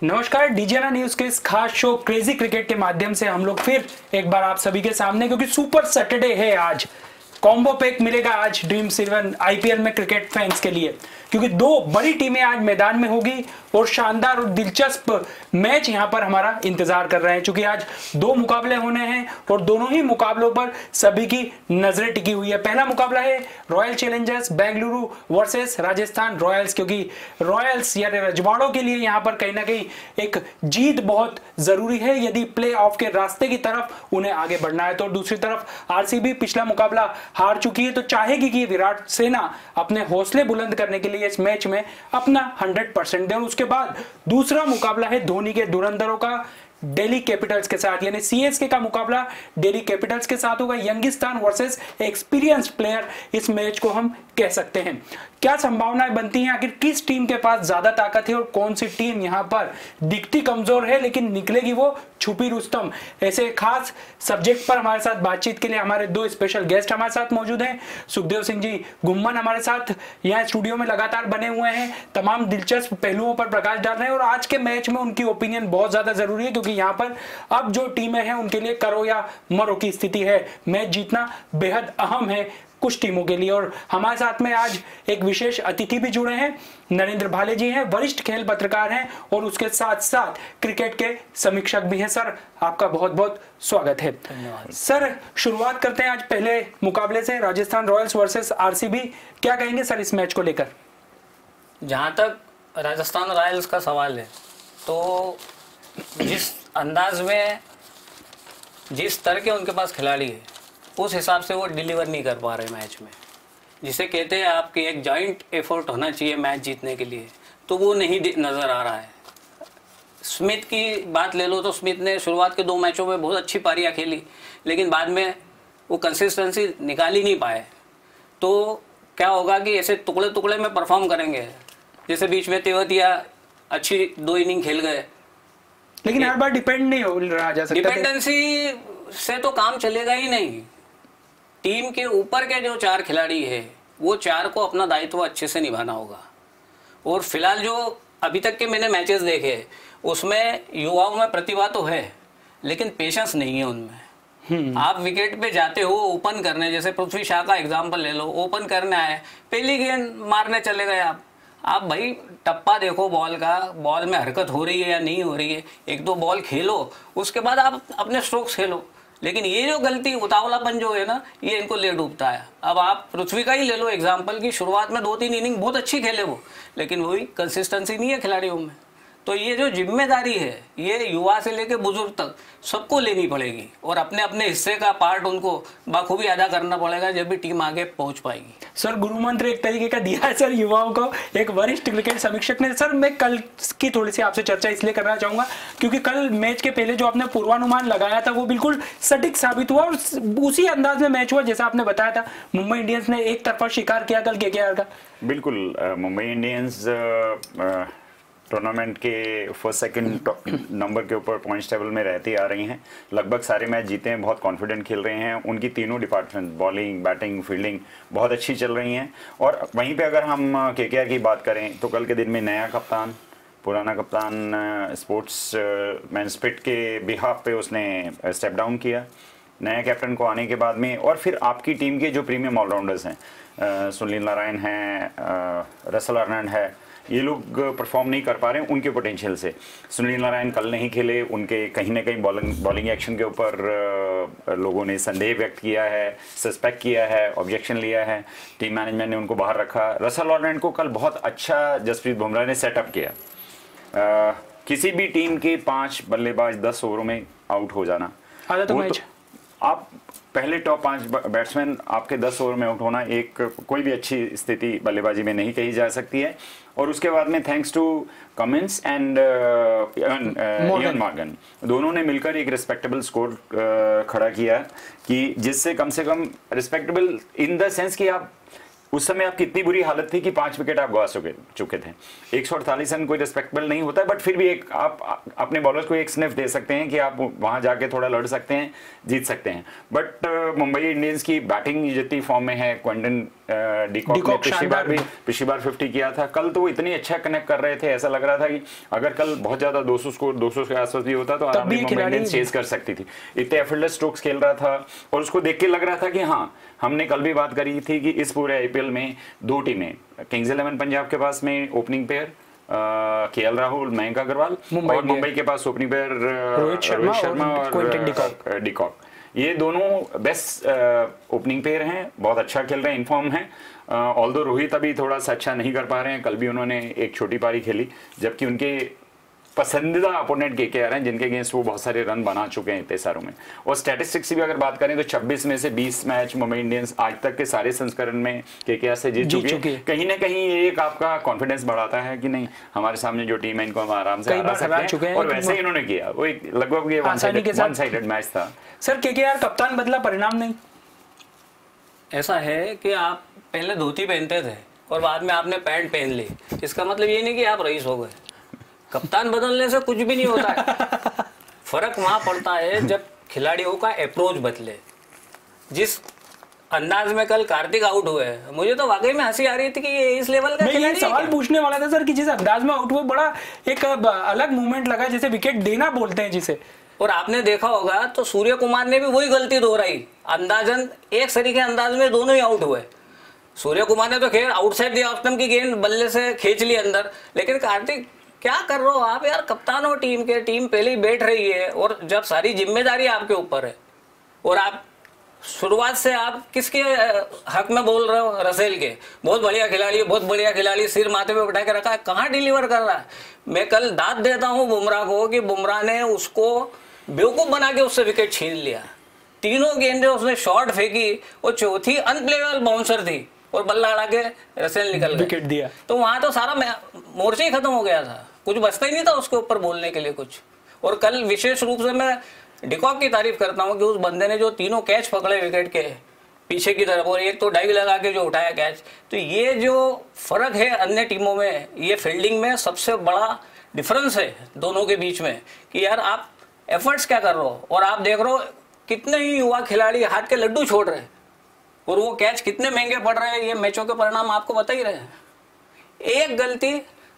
नमस्कार, डीजेना न्यूज के इस खास शो क्रेजी क्रिकेट के माध्यम से हम लोग फिर एक बार आप सभी के सामने, क्योंकि सुपर सैटरडे है आज। कॉम्बो पैक मिलेगा आज ड्रीम 11 आईपीएल में क्रिकेट फैंस के लिए, क्योंकि दो बड़ी टीमें आज मैदान में होगी और शानदार और दिलचस्प मैच यहां पर हमारा इंतजार कर रहे हैं। क्योंकि आज दो मुकाबले होने हैं और दोनों ही मुकाबलों पर सभी की नजरें टिकी हुई है। पहला मुकाबला है royal Challengers Bengaluru versus Rajasthan Royals, क्योंकि रॉयल्स यानी रजवाड़ों के लिए यहां पर कहीं ना कहीं एक जीत बहुत जरूरी है यदि प्ले ऑफ के रास्ते की तरफ उन्हें आगे बढ़ना है। तो दूसरी तरफ आरसीबी पिछला मुकाबला हार चुकी है, तो चाहेगी कि विराट सेना अपने हौसले बुलंद करने के लिए इस मैच में अपना 100% दें। उसके बाद दूसरा मुकाबला है धोनी के धुरंधरों का दिल्ली कैपिटल्स के साथ, यानी सीएसके का मुकाबला दिल्ली कैपिटल्स के साथ होगा। यंगिस्तान वर्सेस एक्सपीरियंस्ड प्लेयर इस मैच को हम कह सकते हैं। क्या संभावनाएं बनती हैं, आखिर किस टीम के पास ज्यादा ताकत है और कौन सी टीम यहां पर दिखती कमजोर है लेकिन निकलेगी वो छुपी रुस्तम। ऐसे खास सब्जेक्ट पर हमारे साथ बातचीत के लिए हमारे दो स्पेशल गेस्ट हमारे साथ मौजूद हैं। सुखदेव सिंह जी गुम्मन हमारे साथ यहाँ स्टूडियो में लगातार बने हुए हैं, तमाम दिलचस्प पहलुओं पर प्रकाश डाल रहे हैं और आज के मैच में उनकी ओपिनियन बहुत ज्यादा जरूरी है, क्योंकि यहाँ पर अब जो टीमें हैं उनके लिए करो या मरो की स्थिति है। मैच जीतना बेहद अहम है कुछ टीमों के लिए। और हमारे साथ में आज एक विशेष अतिथि भी जुड़े हैं, नरेंद्र भाले जी हैं, वरिष्ठ खेल पत्रकार हैं और उसके साथ साथ क्रिकेट के समीक्षक भी हैं। सर, आपका बहुत बहुत स्वागत है। धन्यवाद सर, शुरुआत करते हैं आज पहले मुकाबले से, राजस्थान रॉयल्स वर्सेस आरसीबी। क्या कहेंगे सर इस मैच को लेकर? जहाँ तक राजस्थान रॉयल्स का सवाल है, तो जिस अंदाज में जिस स्तर के उनके पास खिलाड़ी है उस हिसाब से वो डिलीवर नहीं कर पा रहे मैच में। जिसे कहते हैं आपकी एक जॉइंट एफर्ट होना चाहिए मैच जीतने के लिए, तो वो नहीं नज़र आ रहा है। स्मिथ की बात ले लो तो स्मिथ ने शुरुआत के दो मैचों में बहुत अच्छी पारियां खेली, लेकिन बाद में वो कंसिस्टेंसी निकाल ही नहीं पाए। तो क्या होगा कि ऐसे टुकड़े टुकड़े में परफॉर्म करेंगे। जैसे बीच में तेवतिया अच्छी 2 इनिंग खेल गए, लेकिन हर बार डिपेंड नहीं हो रहा जा सकता। डिपेंडेंसी से तो काम चलेगा ही नहीं। टीम के ऊपर के जो 4 खिलाड़ी है वो 4 को अपना दायित्व अच्छे से निभाना होगा। और फिलहाल जो अभी तक के मैंने मैचेस देखे उसमें युवाओं में प्रतिभा तो है लेकिन पेशेंस नहीं है उनमें। आप विकेट पे जाते हो ओपन करने, जैसे पृथ्वी शा का एग्जांपल ले लो, ओपन करने आए, पहली गेंद मारने चले गए आप भाई टप्पा देखो बॉल का, बॉल में हरकत हो रही है या नहीं हो रही है, 1-2 बॉल खेलो, उसके बाद आप अपने स्ट्रोक्स खेलो। लेकिन ये जो गलती उतावलापन जो है ना, ये इनको ले डूबता है। अब आप पृथ्वी का ही ले लो एग्जांपल की, शुरुआत में 2-3 इनिंग बहुत अच्छी खेले वो, लेकिन वही कंसिस्टेंसी नहीं है खिलाड़ियों में। तो ये जो जिम्मेदारी है ये युवा से लेकर बुजुर्ग तक सबको लेनी पड़ेगी और अपने अपने हिस्से का पार्ट उनको बखूबी अदा करना पड़ेगा, जब भी टीम आगे पहुंच पाएगी। सर, गुरु मंत्र एक तरीके का दिया है सर युवाओं को एक वरिष्ठ क्रिकेट समीक्षक ने। सर, मैं कल की थोड़ी सी आपसे चर्चा इसलिए करना चाहूंगा क्योंकि कल मैच के पहले जो आपने पूर्वानुमान लगाया था वो बिल्कुल सटीक साबित हुआ और उसी अंदाज में मैच हुआ जैसा आपने बताया था। मुंबई इंडियंस ने एक तरफा शिकार किया कल केकेआर का। बिल्कुल, मुंबई इंडियंस टूर्नामेंट के फर्स्ट सेकंड नंबर के ऊपर पॉइंट्स टेबल में रहती आ रही हैं। लगभग सारे मैच जीते हैं, बहुत कॉन्फिडेंट खेल रहे हैं। उनकी तीनों डिपार्टमेंट बॉलिंग, बैटिंग, फील्डिंग बहुत अच्छी चल रही हैं। और वहीं पे अगर हम केकेआर की बात करें तो कल के दिन में नया कप्तान, पुराना कप्तान स्पोर्ट्स मैन स्पिरिट के बिहाफ पे उसने स्टेप डाउन किया। नया कैप्टन को आने के बाद में और फिर आपकी टीम के जो प्रीमियम ऑलराउंडर्स हैं, सुनील नारायण हैं, रसल अर्नल्ड है, ये लोग परफॉर्म नहीं कर पा रहे हैं उनके पोटेंशियल से। सुनील नारायण कल नहीं खेले, उनके कहीं ना कहीं बॉलिंग एक्शन के ऊपर लोगों ने संदेह व्यक्त किया है, सस्पेक्ट किया है, ऑब्जेक्शन लिया है, टीम मैनेजमेंट ने उनको बाहर रखा। रसल अर्नल्ड को कल बहुत अच्छा जसप्रीत बुमराह ने सेटअप किया। किसी भी टीम के 5 बल्लेबाज 10 ओवरों में आउट हो जाना, आप पहले टॉप 5 बैट्समैन आपके 10 ओवर में आउट होना एक कोई भी अच्छी स्थिति बल्लेबाजी में नहीं कही जा सकती है। और उसके बाद में thanks to Cummins and Eoin Morgan, दोनों ने मिलकर एक रिस्पेक्टेबल स्कोर खड़ा किया कि जिससे कम से कम रिस्पेक्टेबल इन द सेंस कि आप उस समय आपकी इतनी बुरी हालत थी कि 5 विकेट आप गवा चुके थे। 148 रन कोई रिस्पेक्टेबल नहीं होता है, बट फिर भी एक आप अपने बॉलर्स को एक स्निफ दे सकते हैं कि आप वहां जाके थोड़ा लड़ सकते हैं, जीत सकते हैं। बट मुंबई इंडियंस की बैटिंग जितनी फॉर्म में है, क्विंटन डिकॉक ने पिछली बार 50 किया था, कल तो वो इतनी अच्छा कनेक्ट कर रहे थे, ऐसा लग रहा था कि अगर कल बहुत ज्यादा 200 के आसपास भी होता तो आराम से मुंबई इंडियंस चेस कर सकती थी। इतने एफर्टलेस स्ट्रोक्स खेल रहा था और उसको देख के लग रहा था कि हाँ, हमने कल भी बात करी थी कि इस पूरे आईपीएल में 2 टीमें, किंग्स 11 पंजाब के पास में ओपनिंग पेयर केएल राहुल, मयंक अग्रवाल, और मुंबई के पास ओपनिंग पेयर रोहित शर्मा और डिकॉक। ये दोनों बेस्ट ओपनिंग पेयर हैं, बहुत अच्छा खेल रहे हैं, इनफॉर्म हैं। ऑल्दो रोहित अभी थोड़ा सा अच्छा नहीं कर पा रहे हैं, कल भी उन्होंने एक छोटी पारी खेली, जबकि उनके पसंदीदा अपोनेंट केकेआर हैं जिनके अगेंस्ट वो बहुत सारे रन बना चुके हैं इतने सारों में। और स्टैटिस्टिक्स की भी अगर बात करें तो 26 में से 20 मैच मुंबई इंडियंस आज तक के सारे संस्करण में केकेआर से जीत चुके हैं। कहीं ना कहीं ये एक आपका कॉन्फिडेंस बढ़ाता है कि नहीं, हमारे सामने जो टीम है इनको हम आराम से हरा सकते हैं, और वैसे ही इन्होंने किया। वो एक लगभग ये वन साइडेड मैच था। सर केकेआर कप्तान बदला, परिणाम नहीं। ऐसा है कि आप पहले धोती पहनते थे और बाद में आपने पैंट पहन ली, इसका मतलब ये नहीं कि आप रईस हो गए। कप्तान बदलने से कुछ भी नहीं होता है। फर्क वहां पड़ता है जब खिलाड़ियों का अप्रोच बदले। जिस अंदाज में कल कार्तिक आउट हुए, मुझे तो वाकई में हंसी आ रही थी कि ये इस लेवल का खिलाड़ी है। सवाल पूछने वाला था सर कि जिस अंदाज में आउट हुए, बड़ा एक अलग मूवमेंट लगा, जैसे विकेट देना बोलते हैं जिसे। और आपने देखा होगा तो सूर्य कुमार ने भी वही गलती दोहराई, अंदाजन एक सरी के अंदाज में दोनों ही आउट हुए। सूर्य कुमार ने तो खैर आउटसाइड द ऑफ स्टंप की गेंद बल्ले से खींच ली अंदर, लेकिन कार्तिक क्या कर रहे हो आप यार, कप्तान हो टीम के, टीम पहले ही बैठ रही है और जब सारी जिम्मेदारी आपके ऊपर है और आप शुरुआत से आप किसके हक में बोल रहे हो? रसेल के। बहुत बढ़िया खिलाड़ी, बहुत बढ़िया खिलाड़ी, सिर माथे पे उठा के रखा है, कहाँ डिलीवर कर रहा है। मैं कल दाद देता हूँ बुमराह को कि बुमराह ने उसको बेवकूफ बना के उससे विकेट छीन लिया। तीनों गेंदें उसने शॉर्ट फेंकी और चौथी अनप्लेएबल बाउंसर थी और बल्ला अड़ा के रसेल निकल गए, विकेट दिया। तो वहां तो सारा मोर्चा ही खत्म हो गया था, कुछ बचता ही नहीं था उसके ऊपर बोलने के लिए कुछ। और कल विशेष रूप से मैं डिकॉक की तारीफ करता हूं कि उस बंदे ने जो तीनों कैच पकड़े विकेट के पीछे की तरफ और एक तो डाइव लगा के जो उठाया कैच, तो ये जो फर्क है अन्य टीमों में, ये फील्डिंग में सबसे बड़ा डिफरेंस है दोनों के बीच में कि यार आप एफर्ट्स क्या कर रहे हो। और आप देख रहे हो कितने ही युवा खिलाड़ी हाथ के लड्डू छोड़ रहे हैं और वो कैच कितने महंगे पड़ रहे हैं, ये मैचों के परिणाम आपको बता ही रहे हैं। एक गलती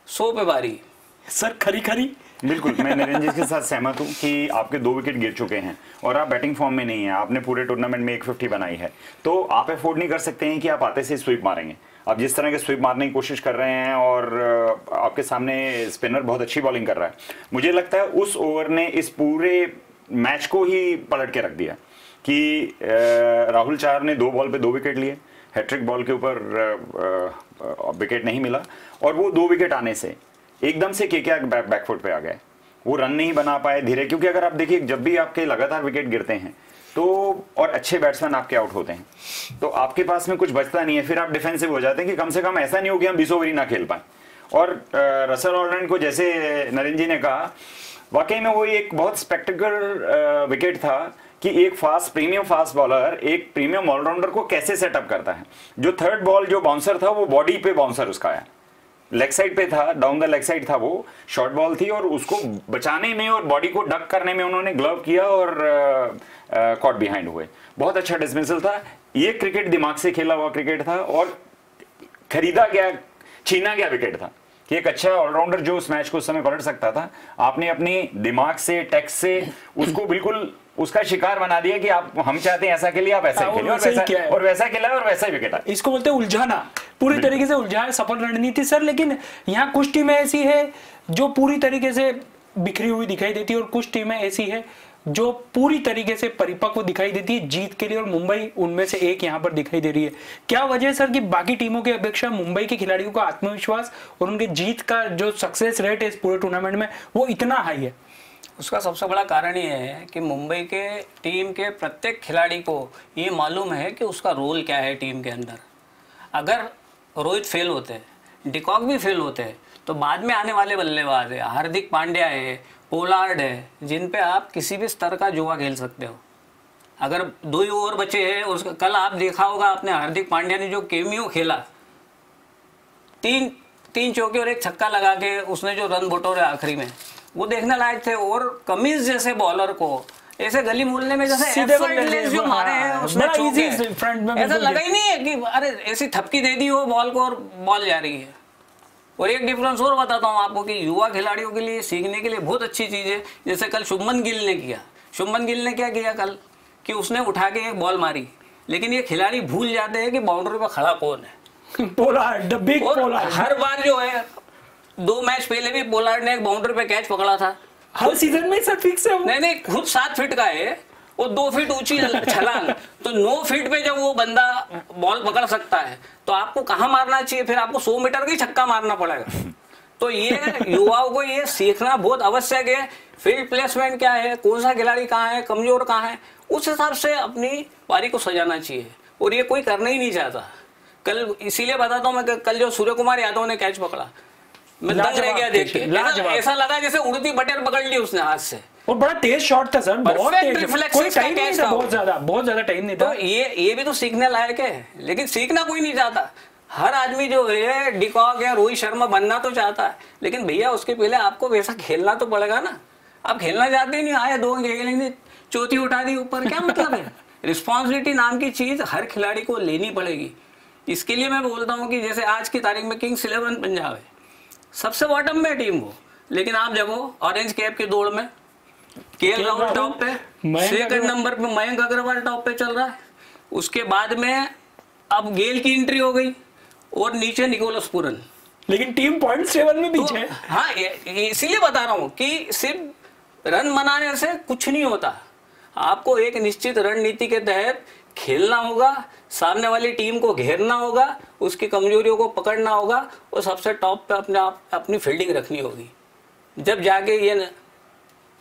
100 पे भारी। सर खरी बिल्कुल, मैं नरेंद्र जी के साथ सहमत हूं कि आपके 2 विकेट गिर चुके हैं और आप बैटिंग फॉर्म में नहीं है। आपने पूरे टूर्नामेंट में 150 बनाई है, तो आप अफोर्ड नहीं कर सकते हैं कि आप आते से स्वीप मारेंगे। आप जिस तरह के स्वीप मारने की कोशिश कर रहे हैं और आपके सामने स्पिनर बहुत अच्छी बॉलिंग कर रहा है, मुझे लगता है उस ओवर ने इस पूरे मैच को ही पलट के रख दिया कि राहुल चार ने 2 बॉल पे 2 विकेट लिए, हैट्रिक बॉल के ऊपर विकेट नहीं मिला और वो 2 विकेट आने से एकदम से केकेआर बैकफुट पे आ गए। वो रन नहीं बना पाए धीरे, क्योंकि अगर आप देखिए जब भी आपके लगातार विकेट गिरते हैं तो और अच्छे बैट्समैन आपके आउट होते हैं तो आपके पास में कुछ बचता नहीं है, फिर आप डिफेंसिव हो जाते हैं कि कम से कम ऐसा नहीं हो कि हम 20 ओवर ही ना खेल पाए। और रसेल हॉलैंड को जैसे नरेंद्र जी ने कहा, वाकई में वो एक बहुत स्पेक्टिकल विकेट था कि एक प्रीमियम फास्ट बॉलर एक प्रीमियम ऑलराउंडर को कैसे सेटअप करता है। जो थर्ड बॉल जो बाउंसर था वो बॉडी पे बाउंसर उसका आया, लेग साइड पे था, डाउन द लेग साइड था, वो शॉर्ट बॉल थी और उसको बचाने में और बॉडी को डक करने में उन्होंने ग्लव किया और कॉट बिहाइंड हुए। बहुत अच्छा डिसमिसल था। ये क्रिकेट दिमाग से खेला हुआ क्रिकेट था और खरीदा गया, छीना गया विकेट था कि एक अच्छा ऑलराउंडर जो उस मैच को उस समय पलट सकता था, आपने अपने दिमाग से, टैक्स से उसको बिल्कुल उसका शिकार बना दिया कि आप हम चाहते हैं ऐसा खेलिए, आप ऐसा ही खेलिए और वैसा खेला और वैसा ही विकेट। इसको बोलते हैं उलझाना, पूरी तरीके से उलझाना सफल रणनीति सर। लेकिन यहाँ कुछ टीमें ऐसी है जो पूरी तरीके से बिखरी हुई दिखाई देती है और कुछ टीमें ऐसी है जो पूरी तरीके से परिपक्व दिखाई देती है जीत के लिए, और मुंबई उनमें से एक यहाँ पर दिखाई दे रही है। क्या वजह है सर कि बाकी टीमों की अपेक्षा मुंबई के खिलाड़ियों का आत्मविश्वास और उनके जीत का जो सक्सेस रेट है इस पूरे टूर्नामेंट में वो इतना हाई है? उसका सबसे बड़ा कारण ये है कि मुंबई के टीम के प्रत्येक खिलाड़ी को ये मालूम है कि उसका रोल क्या है टीम के अंदर। अगर रोहित फेल होते हैं, डिकॉक भी फेल होते हैं, तो बाद में आने वाले बल्लेबाज है, हार्दिक पांड्या है, पोलार्ड है, जिन पे आप किसी भी स्तर का जुआ खेल सकते हो। अगर 2 ही ओवर बचे हैं, और कल आप देखा होगा आपने हार्दिक पांड्या ने जो केमियो खेला, 3 चौके और 1 छक्का लगा के उसने जो रन बटोरे आखिरी में, वो देखने लायक थे। और कमिंस जैसे बॉलर को ऐसे गली मोहल्ले में जैसे जो मारे हैं उसने ऐसा लगा ही नहीं है कि अरे ऐसी थपकी दे दी हो बॉल को और बॉल जा रही है। और एक डिफरेंस और बताता हूँ आपको कि युवा खिलाड़ियों के लिए सीखने के लिए बहुत अच्छी चीज़ है। जैसे कल शुभमन गिल ने किया, शुभमन गिल ने क्या किया कल कि उसने उठा के एक बॉल मारी, लेकिन ये खिलाड़ी भूल जाते हैं कि बाउंड्री पर खड़ा कौन है। Pollard, the big Pollard. हर बार जो है 2 मैच पहले भी पोलार्ड ने एक बाउंड्री पे कैच पकड़ा था। हर सीजन में सब फिक्स है। नहीं, खुद 7 फीट का है वो, 2 फीट ऊंची छलांग, तो 9 फीट पे जब वो बंदा बॉल पकड़ सकता है तो आपको कहाँ मारना चाहिए, फिर आपको 100 मीटर का ही छक्का मारना पड़ेगा। तो ये युवाओं को ये सीखना बहुत आवश्यक है। फील्ड प्लेसमेंट क्या है, कौन सा खिलाड़ी कहाँ है, कमजोर कहाँ है, उस हिसाब से अपनी पारी को सजाना चाहिए। और ये कोई करना ही नहीं चाहता। कल इसीलिए बताता हूँ मैं, कल जो सूर्य कुमार यादव ने कैच पकड़ा, मैं दंग रह गया देख के। ऐसा लगा जैसे उड़ती बटेर पकड़ ली उसने हाथ से। और बड़ा तेज शॉट था सर, बहुत तेज, कोई टाइम नहीं था, बहुत ज्यादा टाइम नहीं था। तो ये भी तो सीखने लायक है, लेकिन सीखना कोई नहीं चाहता। हर आदमी जो है डिकॉक या रोहित शर्मा बनना तो चाहता है, लेकिन भैया उसके पहले आपको वैसा खेलना तो पड़ेगा ना। आप खेलना चाहते ही नहीं, आए 2 खेलेंगे, चौथी उठा दी ऊपर, क्या मतलब है। रिस्पॉन्सिबिलिटी नाम की चीज हर खिलाड़ी को लेनी पड़ेगी। इसके लिए मैं बोलता हूँ कि जैसे आज की तारीख में किंग्स 11 पंजाब है, सबसे बॉटम में टीम हो, लेकिन आप जब हो ऑरेंज कैप की दौड़ में, केएल राहुल टॉप पे, 2nd नंबर पे मयंक अग्रवाल टॉप पे चल रहा है, उसके बाद में अब गेल की एंट्री हो गई और नीचे निकोलस पूरन, लेकिन टीम पॉइंट्स टेबल में पीछे है। हाँ, इसीलिए बता रहा हूँ कि सिर्फ रन बनाने से कुछ नहीं होता। आपको एक निश्चित रणनीति के तहत खेलना होगा, सामने वाली टीम को घेरना होगा, उसकी कमजोरियों को पकड़ना होगा और सबसे टॉप पे अपनी फील्डिंग रखनी होगी। जब जाके ये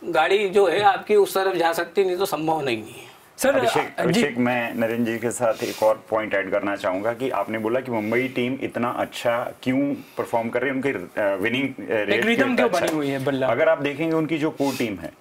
गाड़ी जो है आपकी उस तरफ जा सकती, नहीं तो संभव नहीं है। सर अभिषेक, मैं नरेंद्र जी के साथ एक और पॉइंट ऐड करना चाहूंगा कि आपने बोला कि मुंबई टीम इतना अच्छा क्यों परफॉर्म कर रही है, उनकी विनिंग रेट रिदम क्यों बनी हुई है बल्ला। अगर आप देखेंगे उनकी जो कोर टीम है,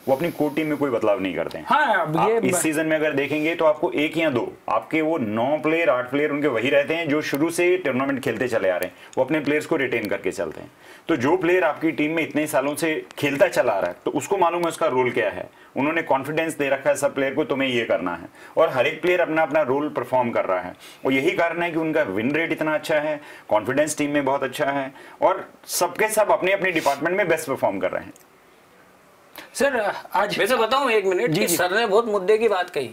वो अपनी कोर टीम में कोई बदलाव नहीं करते हैं। हाँ, आप इस सीजन में अगर देखेंगे तो आपको 1 या 2 आपके वो 9 प्लेयर 8 प्लेयर उनके वही रहते हैं जो शुरू से टूर्नामेंट खेलते चले आ रहे हैं। वो अपने प्लेयर्स को रिटेन करके चलते हैं। तो जो प्लेयर आपकी टीम में इतने सालों से खेलता चला आ रहा है, तो उसको मालूम है उसका रोल क्या है। उन्होंने कॉन्फिडेंस दे रखा है सब प्लेयर को, तुम्हें ये करना है, और हर एक प्लेयर अपना अपना रोल परफॉर्म कर रहा है। और यही कारण है कि उनका विन रेट इतना अच्छा है, कॉन्फिडेंस टीम में बहुत अच्छा है, और सबके सब अपने अपने डिपार्टमेंट में बेस्ट परफॉर्म कर रहे हैं। सर आज वैसे बताऊं 1 मिनट जी, सर ने बहुत मुद्दे की बात कही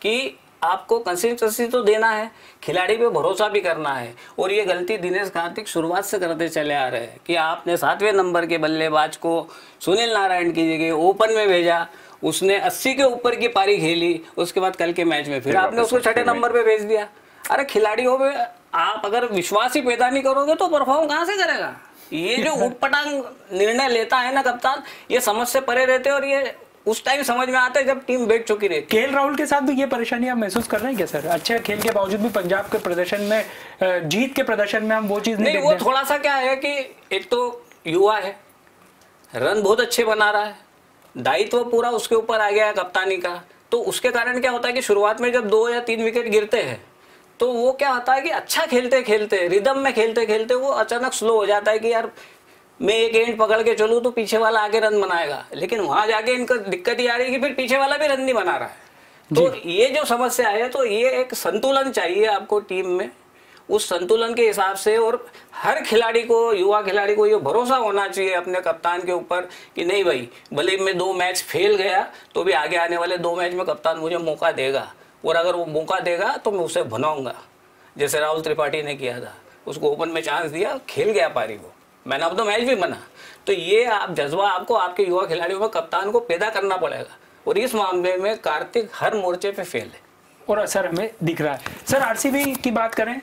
कि आपको कंसिस्टेंसी तो देना है, खिलाड़ी पे भरोसा भी करना है। और ये गलती दिनेश कार्तिक शुरुआत से करते चले आ रहे हैं कि आपने 7वें नंबर के बल्लेबाज को सुनील नारायण की जगह ओपन में भेजा, उसने 80 के ऊपर की पारी खेली, उसके बाद कल के मैच में फिर आपने उसको 6ठे नंबर पे भेज दिया। अरे खिलाड़ियों पे आप अगर विश्वास ही पैदा नहीं करोगे तो परफॉर्म कहाँ से करेगा। ये जो उटपटांग निर्णय लेता है ना कप्तान, ये समझ से परे रहते हैं, और ये उस टाइम समझ में आता है जब टीम बैठ चुकी रहती है। केएल राहुल के साथ भी ये परेशानी आप महसूस कर रहे हैं क्या सर? अच्छा खेल के बावजूद भी पंजाब के प्रदर्शन में, जीत के प्रदर्शन में हम वो चीज नहीं देखते। वो थोड़ा सा क्या है कि एक तो युवा है, रन बहुत अच्छे बना रहा है, दायित्व पूरा उसके ऊपर आ गया है कप्तानी का, तो उसके कारण क्या होता है कि शुरुआत में जब 2 या 3 विकेट गिरते हैं तो वो क्या होता है कि अच्छा खेलते खेलते, रिदम में खेलते खेलते वो अचानक स्लो हो जाता है कि यार मैं एक एंड पकड़ के चलूँ तो पीछे वाला आगे रन बनाएगा, लेकिन वहां जाके इनको दिक्कत ही आ रही है कि फिर पीछे वाला भी रन नहीं बना रहा है। तो ये जो समस्या है, तो ये एक संतुलन चाहिए आपको टीम में, उस संतुलन के हिसाब से। और हर खिलाड़ी को, युवा खिलाड़ी को ये भरोसा होना चाहिए अपने कप्तान के ऊपर कि नहीं भाई, भले मैं 2 मैच फेल गया तो भी आगे आने वाले 2 मैच में कप्तान मुझे मौका देगा, और अगर वो मौका देगा तो मैं उसे बनाऊंगा। जैसे राहुल त्रिपाठी ने किया था, उसको ओपन में चांस दिया, खेल गया पारी, वो मैन ऑफ द मैच भी बना। तो ये आप जज्बा आपको आपके युवा खिलाड़ियों में कप्तान को पैदा करना पड़ेगा, और इस मामले में कार्तिक हर मोर्चे पे फेल है और सर हमें दिख रहा है। सर आरसीबी की बात करें,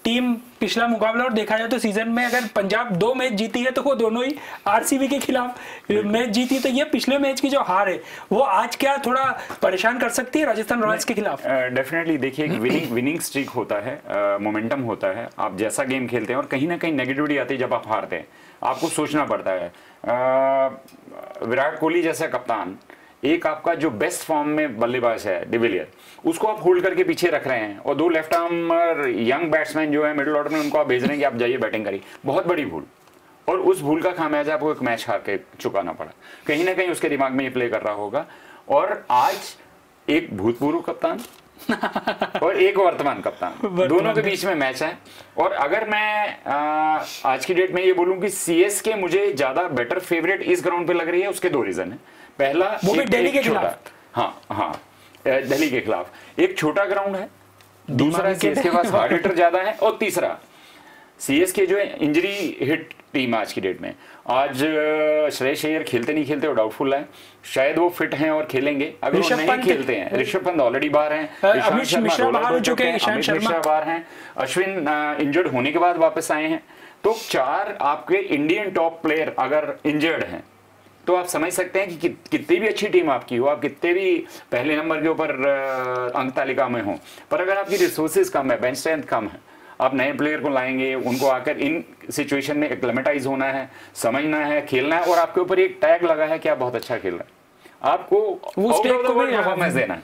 टीम पिछला मुकाबला और देखा जाए तो सीजन में अगर पंजाब 2 मैच जीती है तो वो दोनों ही आरसीबी के खिलाफ मैच जीती, तो ये पिछले मैच की जो हार है वो आज क्या थोड़ा परेशान कर सकती है राजस्थान रॉयल्स के खिलाफ? डेफिनेटली देखिए, विनिंग स्ट्रीक होता है, मोमेंटम होता है, आप जैसा गेम खेलते हैं, और कहीं ना कहीं नेगेटिविटी आती है जब आप हारते हैं, आपको सोचना पड़ता है। विराट कोहली जैसा कप्तान एक आपका जो बेस्ट फॉर्म में बल्लेबाज है डिविलियर, उसको आप होल्ड करके पीछे रख रहे हैं, और 2 लेफ्ट आर्मर यंग बैट्समैन जो है मिडिल ऑर्डर में, उनको आप भेज रहे हैं कि आप जाइए बैटिंग करिए। बहुत बड़ी भूल, और उस भूल का खामियाजा आपको एक मैच हार के चुकाना पड़ा। कहीं ना कहीं उसके दिमाग में ये प्ले कर रहा होगा। और आज एक भूतपूर्व कप्तान और एक वर्तमान कप्तान, दोनों के बीच में मैच है। और अगर मैं आज की डेट में ये बोलूं कि सीएसके मुझे ज्यादा बेटर फेवरेट इस ग्राउंड पे लग रही है, उसके 2 रीजन है। पहला, वो भी दिल्ली के खिलाफ। हाँ, दिल्ली के खिलाफ एक छोटा ग्राउंड है, दूसरा सीएसके के पास हार्ड हिटर ज्यादा है, और तीसरा सीएसके जो है इंजरी हिट टीम आज की डेट में। आज श्रेयस अय्यर खेलते नहीं खेलते वो डाउटफुल है, शायद वो फिट हैं और खेलेंगे। अगर वो नहीं खेलते हैं, ऋषभ पंत ऑलरेडी बाहर हैं, अमित मिश्रा बाहर हो चुके हैं, अमित मिश्रा बाहर हैं, अश्विन इंजर्ड होने के बाद वापस आए हैं। तो 4 आपके इंडियन टॉप प्लेयर अगर इंजर्ड हैं, तो आप समझ सकते हैं कि कितनी भी अच्छी टीम आपकी हो, आप कितने भी पहले नंबर के ऊपर अंक तालिका में हो, पर अगर आपकी रिसोर्सेज कम है, बेंच स्ट्रेंथ कम है, आप नए प्लेयर को लाएंगे, उनको आकर इन सिचुएशन में एक्लेमेटाइज होना है, समझना है, खेलना है, और आपके ऊपर एक टैग लगा है कि आप बहुत अच्छा खेल रहे हैं, आपको वो स्टेट को भी परफॉर्मेंस देना है,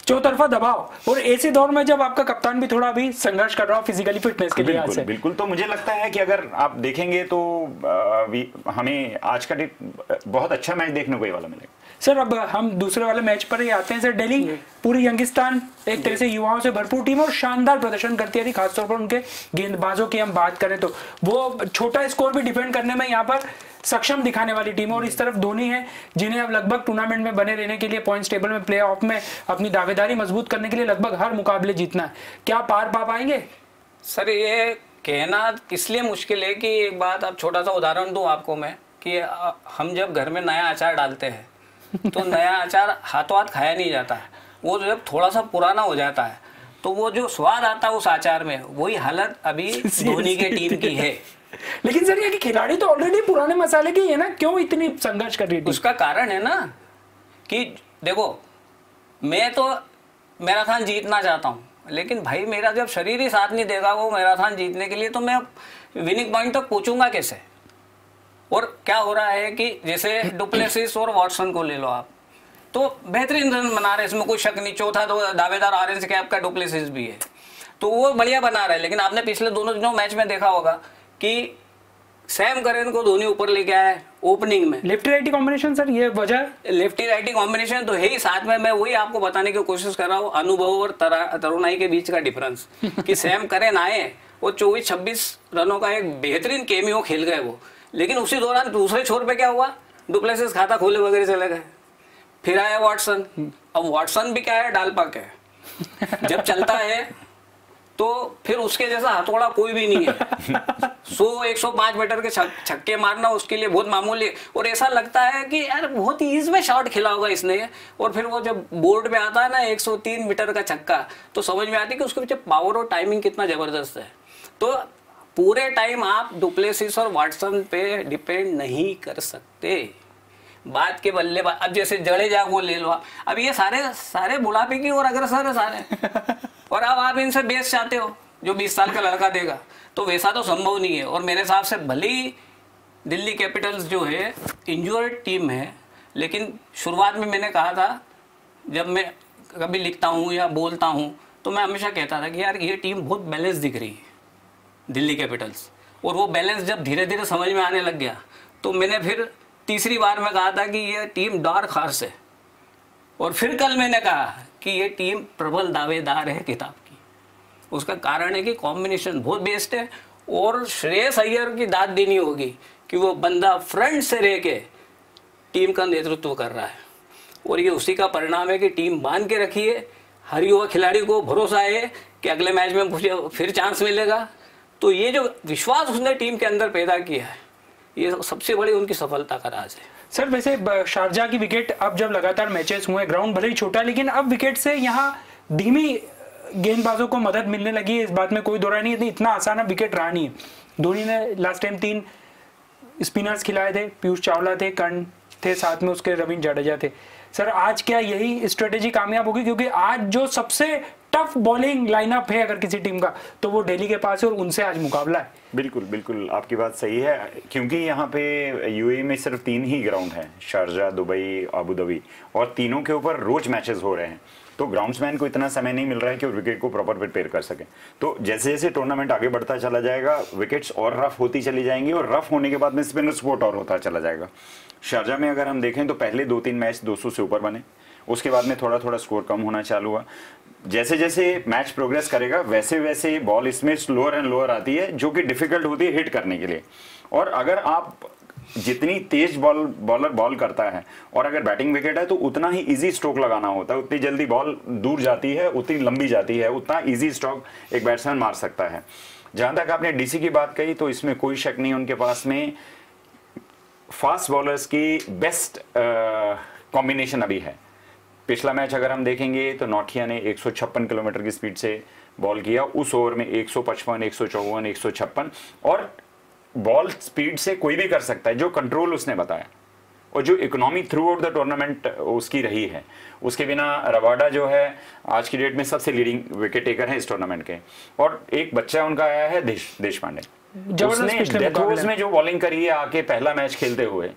चौतरफा दबाव। और ऐसे दौर में जब आपका कप्तान भी थोड़ा भी संघर्ष कर रहा हो फिजिकली फिटनेस के लिहाज से, बिल्कुल। तो मुझे लगता है कि अगर आप देखेंगे तो हमें आज का बहुत अच्छा मैच देखने को ये वाला मिलेगा। सर अब हम दूसरे वाले मैच पर ही आते हैं। सर दिल्ली पूरी यंगिस्तान एक तरह से युवाओं से भरपूर टीम और शानदार प्रदर्शन करती है, खासतौर पर उनके गेंदबाजों की हम बात करें तो वो छोटा स्कोर भी डिफेंड करने में यहाँ पर सक्षम दिखाने वाली टीम है। और इस तरफ धोनी है जिन्हें अब लगभग टूर्नामेंट में बने रहने के लिए, पॉइंट्स टेबल में, प्ले ऑफ में अपनी दावेदारी मजबूत करने के लिए लगभग हर मुकाबले जीतना है। क्या पार पा पाएंगे? सर ये कहना इसलिए मुश्किल है कि एक बात, अब छोटा सा उदाहरण दूं आपको मैं, कि हम जब घर में नया अचार डालते हैं तो नया अचार हाथों हाथ खाया नहीं जाता है, वो जब थोड़ा सा पुराना हो जाता है तो वो जो स्वाद आता है उस अचार में, वही हालत अभी धोनी के टीम की है। लेकिन सर ये कि खिलाड़ी तो ऑलरेडी पुराने मसाले के है ना, क्यों इतनी संघर्ष कर रही है? उसका कारण है ना कि देखो, मैं तो मैराथन जीतना चाहता हूँ, लेकिन भाई मेरा जब शरीर ही साथ नहीं देगा वो मैराथन जीतने के लिए, तो मैं विनिंग पॉइंट तक पहुंचूंगा कैसे? और क्या हो रहा है कि जैसे डुप्लेसिस और वॉटसन को ले लो आप, तो बेहतरीन रन बना रहे हैं, इसमें कोई शक नहीं। चौथा तो दावेदार ऑरेंज कैप का डुप्लेसिस भी है, तो वो बढ़िया बना रहे हैं। लेकिन आपने पिछले दोनों दिनों मैच में देखा होगा कि सैम करन को धोनी ऊपर लेके आया है ओपनिंग में। लेफ्टी राइटी कॉम्बिनेशन सर, ये वजह लेफ्टी राइटी कॉम्बिनेशन तो है ही, साथ में मैं वही आपको बताने की कोशिश कर रहा हूँ अनुभव और तरुणाई के बीच का डिफरेंस कि सैम करन आए वो 24-26 रनों का एक बेहतरीन केमियो खेल गए वो, लेकिन उसी दौरान दूसरे छोर पे क्या हुआ, डुप्लेसिस खाता खोले वगैरह चले गए। फिर आया वॉटसन, अब वॉटसन भी क्या है, डाल पाक है, जब चलता है तो फिर उसके जैसा हथौड़ा कोई भी नहीं है। 100-105 मीटर के छक्के मारना उसके लिए बहुत मामूली है, और ऐसा लगता है कि यार बहुत ही ईज में शॉट खेला होगा इसने, और फिर वो जब बोर्ड पे आता है ना 103 मीटर का छक्का, तो समझ में आती है कि उसके पीछे पावर और टाइमिंग कितना जबरदस्त है। तो पूरे टाइम आप डुप्लेसिस और वॉटसन पे डिपेंड नहीं कर सकते। बात के बल्लेबाज, अब जैसे जडेजा को ले लो, अब ये सारे बुढ़ापे की और अग्रसर है सारे, और अब आप इनसे बेस चाहते हो जो 20 साल का लड़का देगा, तो वैसा तो संभव नहीं है। और मेरे हिसाब से भले ही दिल्ली कैपिटल्स जो है इंजर्ड टीम है, लेकिन शुरुआत में मैंने कहा था, जब मैं कभी लिखता हूँ या बोलता हूँ तो मैं हमेशा कहता था कि यार ये टीम बहुत बैलेंस दिख रही है दिल्ली कैपिटल्स, और वो बैलेंस जब धीरे धीरे समझ में आने लग गया तो मैंने फिर तीसरी बार में कहा था कि ये टीम डार्क हॉर्स है, और फिर कल मैंने कहा कि ये टीम प्रबल दावेदार है किताब की। उसका कारण है कि कॉम्बिनेशन बहुत बेस्ट है, और श्रेयस अय्यर की दाद देनी होगी कि वो बंदा फ्रंट से रह के टीम का नेतृत्व कर रहा है, और ये उसी का परिणाम है कि टीम बांध के रखी है। हर युवा खिलाड़ी को भरोसा है कि अगले मैच में मुझे फिर चांस मिलेगा। तो ये जो विश्वास उसने टीम के अंदर पैदा किया है, ये सबसे बड़ी उनकी सफलता का राज है। सर वैसे शारजाह की विकेट, अब जब लगातार मैचेस हुए, ग्राउंड भले ही छोटा, लेकिन अब विकेट से यहाँ धीमी गेंदबाजों को मदद मिलने लगी है, इस बात में कोई दो राय नहीं है। इतना आसान विकेट रहा नहीं है। धोनी ने लास्ट टाइम 3 स्पिनर्स खिलाए थे, पीयूष चावला थे, कर्ण थे, साथ में उसके रवींद्र जडेजा थे। सर आज क्या यही स्ट्रेटेजी कामयाब होगी? क्योंकि आज जो सबसे टफ बॉलिंग लाइनअप है अगर किसी टीम का, तो वो दिल्ली के पास है और उनसे आज मुकाबला है। बिल्कुल बिल्कुल आपकी बात सही है, क्योंकि यहाँ पे यूएई में सिर्फ 3 ही ग्राउंड हैं, शारजा, दुबई, अबू धाबी, और तीनों के ऊपर रोज मैचेस हो रहे हैं। तो ग्राउंड्समैन को इतना समय नहीं मिल रहा है कि वो विकेट को प्रॉपर प्रिपेयर कर सके। तो जैसे जैसे टूर्नामेंट आगे बढ़ता चला जाएगा, विकेट्स और रफ होती चली जाएंगी, और रफ होने के बाद में स्पिनर सपोर्ट और होता चला जाएगा। शारजा में अगर हम देखें तो पहले 2-3 मैच 200 से ऊपर बने, उसके बाद में थोड़ा थोड़ा स्कोर कम होना चालू हुआ। जैसे जैसे मैच प्रोग्रेस करेगा वैसे वैसे बॉल इसमें स्लोअर एंड लोअर आती है, जो कि डिफिकल्ट होती है हिट करने के लिए। और अगर आप जितनी तेज बॉलर बॉल करता है और अगर बैटिंग विकेट है तो उतना ही इजी स्ट्रोक लगाना होता है, उतनी जल्दी बॉल दूर जाती है, उतनी लंबी जाती है, उतना इजी स्ट्रोक एक बैट्समैन मार सकता है। जहां तक आपने डीसी की बात कही तो इसमें कोई शक नहीं, उनके पास में फास्ट बॉलर्स की बेस्ट कॉम्बिनेशन अभी है। पिछला मैच अगर हम देखेंगे तो नोटिया ने 156 किलोमीटर की स्पीड से बॉल किया, उस ओवर में 155, 154, 156, और बॉल स्पीड से कोई भी कर सकता है, जो कंट्रोल उसने बताया और जो economy through out the tournament उसकी रही है। उसके बिना रबाडा जो है आज की डेट में सबसे लीडिंग विकेट टेकर है इस टूर्नामेंट के, और एक बच्चा उनका आया है देश पांडे, उसने डेथ ओवर्स में जो बॉलिंग करी है आके पहला मैच खेलते हुए,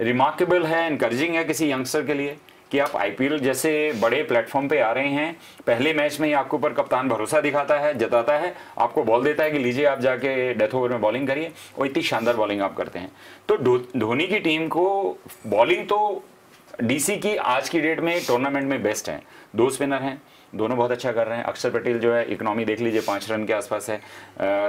रिमार्केबल है, एनकरेजिंग है किसी यंगस्टर के लिए कि आप आईपीएल जैसे बड़े प्लेटफॉर्म पे आ रहे हैं। पहले मैच में ही आपके ऊपर कप्तान भरोसा दिखाता है, जताता है, आपको बॉल देता है कि लीजिए आप जाके डेथ ओवर में बॉलिंग करिए, और इतनी शानदार बॉलिंग आप करते हैं। तो धोनी की टीम को बॉलिंग तो डीसी की आज की डेट में टूर्नामेंट में बेस्ट है। 2 स्पिनर हैं, दोनों बहुत अच्छा कर रहे हैं। अक्षर पटेल जो है इकोनॉमी देख लीजिए 5 रन के आसपास है,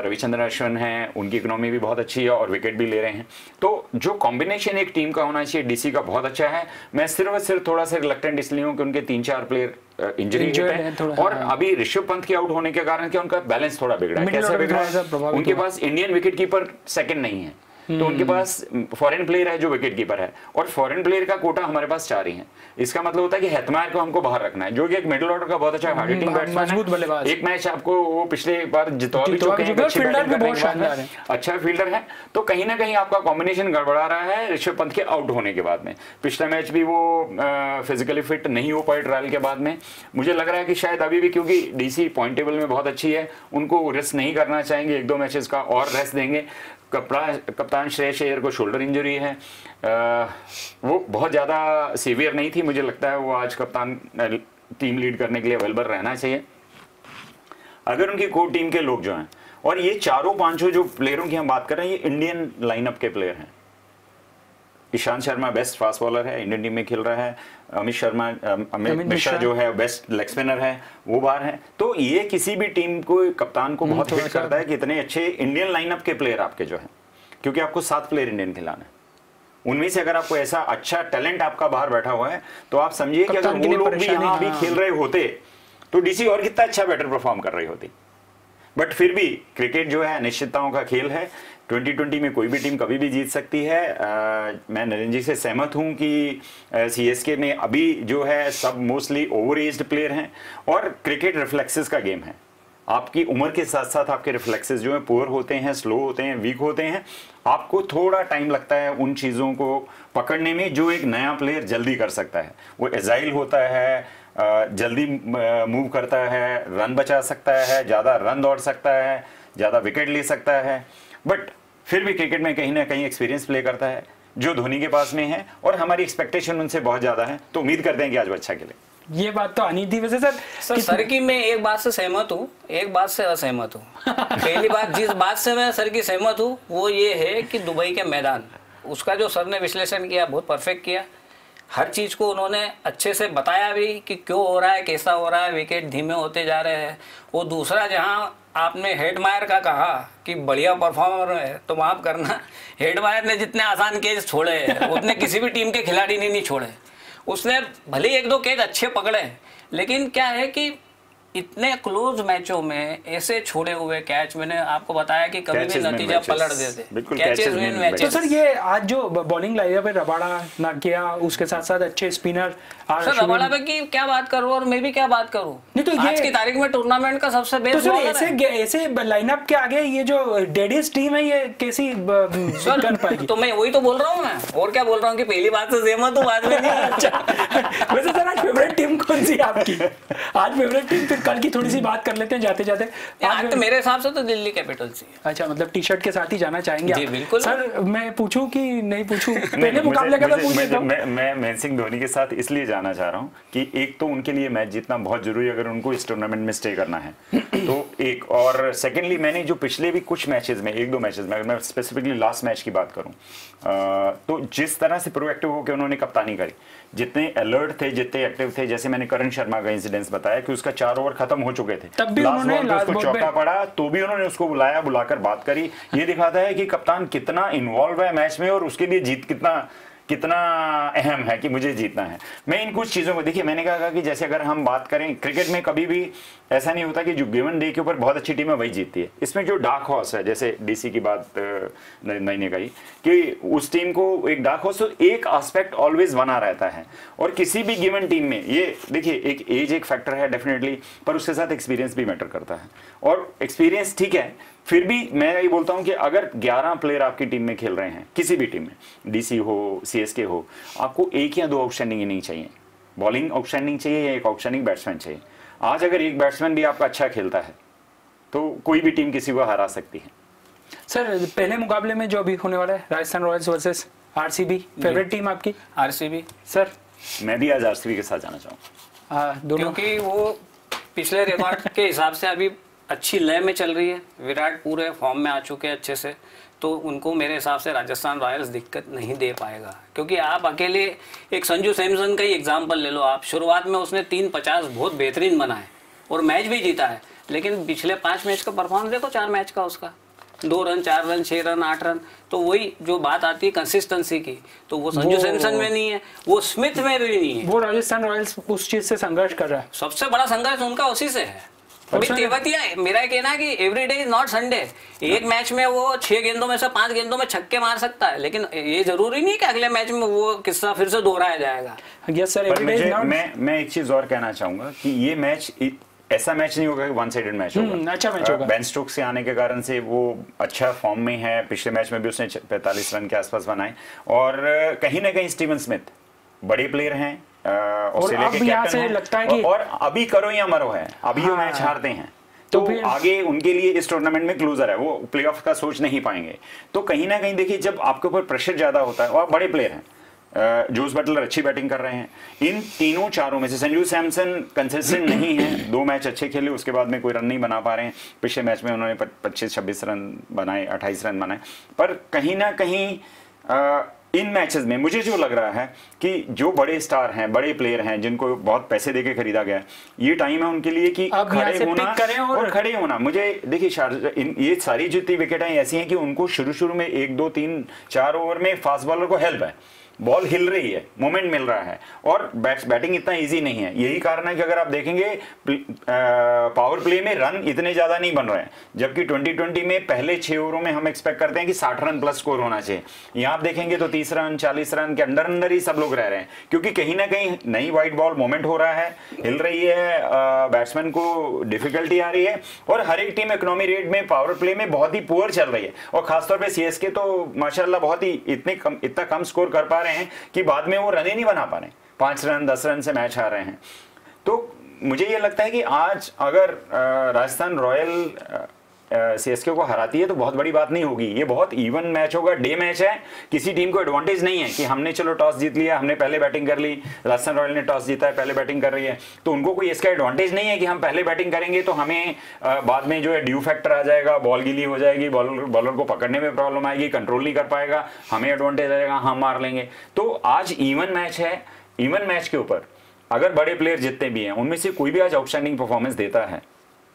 रविचंद्रन अश्विन है, उनकी इकोनॉमी भी बहुत अच्छी है और विकेट भी ले रहे हैं। तो जो कॉम्बिनेशन एक टीम का होना चाहिए डीसी का बहुत अच्छा है। मैं सिर्फ थोड़ा सा रिलक्टेंट इसलिए हूँ कि उनके 3-4 प्लेयर इंजरी है, और अभी ऋषभ पंत के आउट होने के कारण क्या उनका बैलेंस थोड़ा बिगड़ा है। कैसे बिगड़ा है? उनके पास इंडियन विकेट कीपर सेकंड नहीं है, तो उनके पास फॉरेन प्लेयर है जो विकेट कीपर है, और फॉरेन प्लेयर का कोटा हमारे पास 4 ही है। इसका मतलब होता है कि हेटमायर को हमको बाहर रखना है, जो कि एक मिडिल ऑर्डर का बहुत अच्छा हार्ड हिटिंग बैट्समैन है। एक मैच आपको वो पिछले बार जितवा भी चुके हैं, अच्छा फील्डर है। तो कहीं ना कहीं आपका कॉम्बिनेशन गड़बड़ा रहा है ऋषभ पंत के आउट होने के बाद में। पिछला मैच भी वो फिजिकली फिट नहीं हो पाए ट्रायल के बाद में। मुझे लग रहा है कि शायद अभी भी, क्योंकि डीसी पॉइंट टेबल में बहुत अच्छी है, उनको रेस्ट नहीं करना चाहेंगे, 1-2 मैचेस का और रेस्ट देंगे। कप्तान श्रेयस अय्यर को शोल्डर इंजरी है, वो बहुत ज़्यादा सीवियर नहीं थी, मुझे लगता है वो आज कप्तान टीम लीड करने के लिए अवेलेबल रहना चाहिए। अगर उनकी कोर टीम के लोग जो हैं, और ये 4-5 जो प्लेयरों की हम बात कर रहे हैं, ये इंडियन लाइनअप के प्लेयर हैं। Ishant Sharma best fast bowler है, इंडियन टीम में खेल रहा है। अमित मिश्रा जो है बेस्ट लेग स्पिनर है, वो बाहर है। तो ये किसी भी टीम को, कप्तान को बहुत हिट करता है कि इतने अच्छे इंडियन लाइनअप के प्लेयर आपके जो हैं, क्योंकि आपको 7 प्लेयर इंडियन खिलाना है। उनमें से अगर आपको ऐसा अच्छा टैलेंट आपका बाहर बैठा हुआ है, तो आप समझिए कि अगर वो लोग भी यहाँ भी खेल रहे होते तो डीसी और कितना अच्छा बेटर परफॉर्म कर रही होती। बट फिर भी क्रिकेट जो है अनिश्चितताओं का खेल है। 2020 में कोई भी टीम कभी भी जीत सकती है। मैं नरेंद्र जी से सहमत हूं कि सीएसके में अभी जो है सब मोस्टली ओवर एज्ड प्लेयर हैं, और क्रिकेट रिफ्लेक्सेस का गेम है। आपकी उम्र के साथ साथ आपके रिफ्लेक्सेस जो है पुअर होते हैं, स्लो होते हैं, वीक होते हैं। आपको थोड़ा टाइम लगता है उन चीज़ों को पकड़ने में जो एक नया प्लेयर जल्दी कर सकता है। वो एजाइल होता है, जल्दी मूव करता है, रन बचा सकता है, ज़्यादा रन दौड़ सकता है, ज़्यादा विकेट ले सकता है। बट फिर भी क्रिकेट में कहीं ना कहीं एक्सपीरियंस प्ले करता है, जो धोनी के पास में है, और हमारी एक्सपेक्टेशन उनसे बहुत ज़्यादा है। तो उम्मीद करते हैं कि आज वो अच्छा खेले। ये बात तो आनी थी। वैसे सर की मैं एक बात से सहमत हूँ, एक बात से असहमत हूँ। पहली बात, जिस बात से मैं सर की सहमत हूँ वो ये है कि दुबई के मैदान, उसका जो सर ने विश्लेषण किया बहुत परफेक्ट किया। हर चीज़ को उन्होंने अच्छे से बताया भी कि क्यों हो रहा है, कैसा हो रहा है, विकेट धीमे होते जा रहे हैं। वो दूसरा, जहाँ आपने हेडमायर का कहा कि बढ़िया परफॉर्मर है, तो माफ करना, हेडमायर ने जितने आसान कैच छोड़े हैं उतने किसी भी टीम के खिलाड़ी ने नहीं छोड़े। उसने भले 1-2 कैच अच्छे पकड़े, लेकिन क्या है कि इतने क्लोज मैचों में ऐसे छोड़े हुए कैच, मैंने आपको बताया कि कभी भी नतीजा पलट देते। Catches win matches. तो सर ये आज जो बॉलिंग लाइनअप है, रबाडा ना किया, उसके साथ साथ अच्छे स्पिनर। सर रबाडा पे की क्या बात करूं और मैं भी क्या बात करूं। नहीं तो आज की तारीख में टूर्नामेंट का सबसे बेस्ट बॉलर है। ऐसे लाइनअप के आगे ये जो डेडिस टीम है, ये कैसी कर पाएगी? तो मैं वही तो बोल रहा हूँ, मैं और क्या बोल रहा हूँ कि पहली बात से सहमत हूँ, बाद में नहीं। वैसे सर आज फेवरेट टीम कौन सी आपकी आज फेवरेट टीम, फिर कल की थोड़ी सी बात कर लेते हैं जाते जाते। आज तो मेरे हिसाब से तो दिल्ली कैपिटल्स ही है। अच्छा, मतलब टी शर्ट के साथ ही जाना चाहेंगे जी, बिल्कुल। सर मैं पूछूं कि नहीं पूछूं? पहले मुकाबले का मैं पूछ लेता हूं। मैं महेंद्र सिंह धोनी के साथ इसलिए जाना चाह रहा हूं कि एक तो उनके लिए मैच जीतना बहुत जरूरी है अगर उनको इस टूर्नामेंट में स्टे करना है तो एक, और सेकेंडली मैंने जो पिछले भी कुछ मैचेस में, एक दो मैचेस में, अगर मैं स्पेसिफिकली लास्ट मैच की बात करूं तो जिस तरह से प्रोएक्टिव होकर उन्होंने कप्तानी करी, जितने अलर्ट थे, जितने एक्टिव थे, जैसे मैंने करण शर्मा का इंसिडेंस बताया कि उसका 4 ओवर खत्म हो चुके थे, तब भी उन्होंने उसको चौका पड़ा तो भी उन्होंने उसको बुलाकर बात करी। ये दिखाता है कि कप्तान कितना इन्वॉल्व है मैच में और उसके लिए जीत कितना अहम है कि मुझे जीतना है। मैं इन कुछ चीज़ों को, देखिए मैंने कहा कि जैसे अगर हम बात करें क्रिकेट में, कभी भी ऐसा नहीं होता कि जो गिवन डे के ऊपर बहुत अच्छी टीम है वही जीतती है। इसमें जो डार्क हॉर्स है, जैसे डीसी की बात नई ने कही कि उस टीम को एक डार्क हॉर्स, तो एक एस्पेक्ट ऑलवेज बना रहता है। और किसी भी गिवन टीम में ये देखिए एक एज एक फैक्टर है डेफिनेटली, पर उसके साथ एक्सपीरियंस भी मैटर करता है। और एक्सपीरियंस ठीक है, फिर भी मैं ये बोलता हूं कि अगर 11 प्लेयर आपकी टीम में खेल रहे हैं, किसी भी टीम में, डीसी हो, सीएसके हो, आपको एक या दो आउटस्टैंडिंग इनिंग चाहिए। बॉलिंग आउटस्टैंडिंग चाहिए या एक आउटस्टैंडिंग बैट्समैन चाहिए। आज अगर एक बैट्समैन भी आपका अच्छा खेलता है तो कोई भी टीम किसी को हरा सकती है। सर पहले मुकाबले में जो अभी होने वाला है, Rajasthan Royals versus RCB, favourite team आपकी? आरसीबी। सर मैं भी आज आरसीबी के साथ जाना चाहूँगा दोनों, क्योंकि वो पिछले रिकॉर्ड के हिसाब से अभी अच्छी लय में चल रही है। विराट पूरे फॉर्म में आ चुके हैं अच्छे से, तो उनको मेरे हिसाब से राजस्थान रॉयल्स दिक्कत नहीं दे पाएगा। क्योंकि आप अकेले एक संजू सैमसन का ही एग्जांपल ले लो आप, शुरुआत में उसने 350 बहुत बेहतरीन बनाए और मैच भी जीता है, लेकिन पिछले 5 मैच का परफॉर्मेंस देखो, 4 मैच का उसका 2 रन, 4 रन, 6 रन, 8 रन। तो वही जो बात आती है कंसिस्टेंसी की, तो वो संजू सैमसन में नहीं है, वो स्मिथ में भी नहीं है। वो राजस्थान रॉयल्स उस चीज से संघर्ष कर रहा है। सबसे बड़ा संघर्ष उनका उसी से है। अभी तेवतिया, मेरा कहना है कि every day is not Sunday. एक मैच में वो 6 गेंदों में से 5 गेंदों में छक्के मार सकता है, लेकिन ये जरूरी नहीं कि अगले मैच में वो किस्सा फिर से दोहराया जाएगा। यस सर, मैं एक चीज और कहना चाहूंगा कि ये मैच ऐसा मैच नहीं होगा कि वन साइडेड मैच होगा। अच्छा मैच होगा। बेन स्टोक्स के आने के कारण से वो अच्छा फॉर्म में है, पिछले मैच में भी उसने 45 रन के आसपास बनाए, और कहीं ना कहीं स्टीवन स्मिथ बड़े प्लेयर हैं, ऑस्ट्रेलिया के कैप्टन हैं, लगता है कि और अभी करो या मरो है, अभी वो मैच हारते हैं तो आगे उनके लिए इस टूर्नामेंट में क्लोजर है, वो प्लेऑफ का सोच नहीं पाएंगे। तो कहीं ना कहीं देखिए, जब आपके ऊपर प्रेशर ज्यादा होता है, और बड़े प्लेयर हैं, जोस बटलर अच्छी बैटिंग कर रहे हैं, इन तीनों चारों में से संजू सैमसन कंसिस्टेंट नहीं है, 2 मैच अच्छे खेले, उसके बाद में कोई रन नहीं बना पा रहे हैं। पिछले मैच में उन्होंने 25-26 रन बनाए, 28 रन बनाए, पर कहीं ना कहीं इन मैचेस में मुझे जो लग रहा है कि जो बड़े स्टार हैं, बड़े प्लेयर हैं, जिनको बहुत पैसे देके खरीदा गया है, ये टाइम है उनके लिए कि खड़े होना। मुझे देखिए, ये सारी जितनी विकेटें ऐसी हैं कि उनको शुरू में 1, 2, 3, 4 ओवर में फास्ट बॉलर को हेल्प है, बॉल हिल रही है, मोमेंट मिल रहा है, और बैटिंग इतना इजी नहीं है। यही कारण है कि अगर आप देखेंगे पावर प्ले में रन इतने ज्यादा नहीं बन रहे हैं, जबकि 2020 में पहले 6 ओवरों में हम एक्सपेक्ट करते हैं कि 60 रन प्लस स्कोर होना चाहिए। यहाँ आप देखेंगे तो 30 रन 40 रन के अंदर ही सब लोग रह रहे हैं, क्योंकि कहीं ना कहीं नई वाइट बॉल मोमेंट हो रहा है, हिल रही है, बैट्समैन को डिफिकल्टी आ रही है, और हर एक टीम इकोनॉमी रेट में पावर प्ले में बहुत ही पुअर चल रही है। और खासतौर पर सीएसके तो माशाल्लाह बहुत ही इतना कम स्कोर कर पा रहे हैं कि बाद में वो रन ही नहीं बना पा रहे, 5 रन 10 रन से मैच हार रहे हैं। तो मुझे ये लगता है कि आज अगर राजस्थान रॉयल सीएसके को हराती है तो बहुत बड़ी बात नहीं होगी, ये बहुत इवन मैच होगा, डे मैच है, किसी टीम को एडवांटेज नहीं है कि हमने चलो टॉस जीत लिया, हमने पहले बैटिंग कर ली, राजस्थान रॉयल ने टॉस जीता है, पहले बैटिंग कर रही है, तो उनको कोई इसका एडवांटेज नहीं है कि हम पहले बैटिंग करेंगे तो हमें बाद में जो है ड्यू फैक्टर आ जाएगा, बॉल गीली हो जाएगी, बॉलर को पकड़ने में प्रॉब्लम आएगी, कंट्रोल नहीं कर पाएगा, हमें एडवांटेज आएगा, हम मार लेंगे। तो आज इवन मैच है, इवन मैच के ऊपर अगर बड़े प्लेयर जितने भी हैं उनमें से कोई भी आज आउटस्टैंडिंग परफॉर्मेंस देता है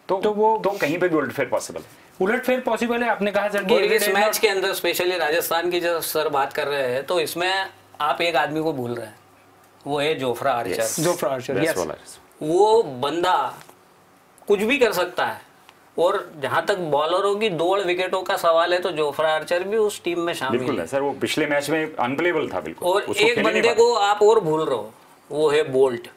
तो वो कहीं पे भी उलटफेर पॉसिबल है। उलटफेर पॉसिबल है, आपने कहा सर कि इस मैच के अंदर स्पेशली राजस्थान की जो सर बात कर रहे हैं, तो इसमें आप एक आदमी को भूल रहे हैं, वो है Jofra Archer. Jofra Archer, yes, वो बंदा कुछ भी कर सकता है, और जहां तक बॉलरों की 2 विकेटों का सवाल है तो जोफ्रा आर्चर भी उस टीम में शामिल है। सर वो पिछले मैच में अनप्लेबल था बिल्कुल। और एक बंदे को आप और भूल रहे हो, वो है बोल्ट,